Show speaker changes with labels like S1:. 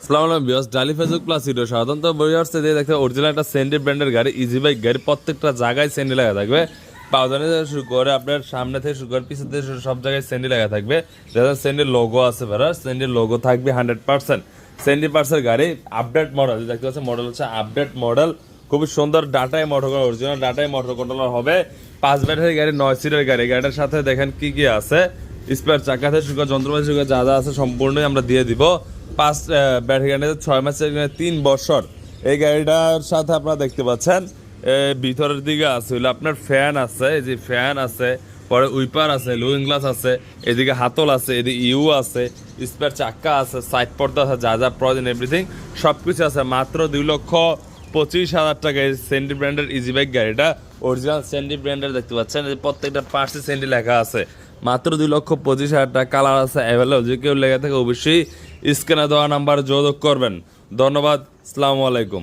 S1: আসসালামু আলাইকুম ভিউয়ার্স, ডালি ফেসবুক প্লাস ভিডিও সাধারণত ভিউয়ার্স দিয়ে দেখতে অরিজিনাল একটা সেন্ডি ব্র্যান্ডের গাড়ি, ইজি বাইক গাড়ি, প্রত্যেকটা জায়গায় সেন্ডি লাগা থাকবে। পাউদানি থেকে শুরু করে আপনার সামনে থেকে শুরু করে পিছন থেকে সব জায়গায় সেন্ডি লাগা থাকবে। যাদের সেন্ডির লোগো আছে ভিউয়ার্স, সেন্ডির লোগো থাকবে 100%। সেন্ডি পার্সের গাড়ি আপডেট মডেল দেখতে পাচ্ছেন, মডেল হচ্ছে আপডেট মডেল, খুবই সুন্দর ডাটায় মোটর কন্ট্রোলার, অরিজিনাল ডাটায় মোটর কন্ট্রোলার হবে। 5 ব্যাটারি গাড়ি, 9 সিটের গাড়ি। গাড়িটার সাথে দেখেন কি কি আছে, স্পেয়ার চাকা থেকে শুরু করে যন্ত্রপাতি শুরু করে যা যা আছে সম্পূর্ণই আমরা দিয়ে দিব। 5 ব্যাটারি গাড়িতে 6 মাসের 3 বছর। এই গাড়িটার সাথে আপনারা দেখতে পাচ্ছেন ভিতরের দিকে আছে হলো আপনার ফ্যান আছে, এই যে ফ্যান আছে, পরে উইপার আছে, লুইং গ্লাস আছে, এদিকে হাতল আছে, এদিকে ইউ আছে, স্পেয়ার চাক্কা আছে, সাইড পর্দা আছে, যা যা প্রয়োজন এভরিথিং সব কিছু আছে। মাত্র 2,25,000 টাকায় সেন্ডি ব্র্যান্ডের ইজি বাইক গাড়িটা, অরিজিনাল সেন্ডি ব্র্যান্ডের দেখতে পাচ্ছেন, প্রত্যেকটা পার্টসে সেন্ডি লেখা আছে। মাত্র 2,25,000 টাকা, কালার আছে অ্যাভেলেবল। যে কেউ লেগে থাকে অবশ্যই স্ক্যানে দেওয়া নাম্বার যোগাযোগ করবেন। ধন্যবাদ, আসসালামু আলাইকুম।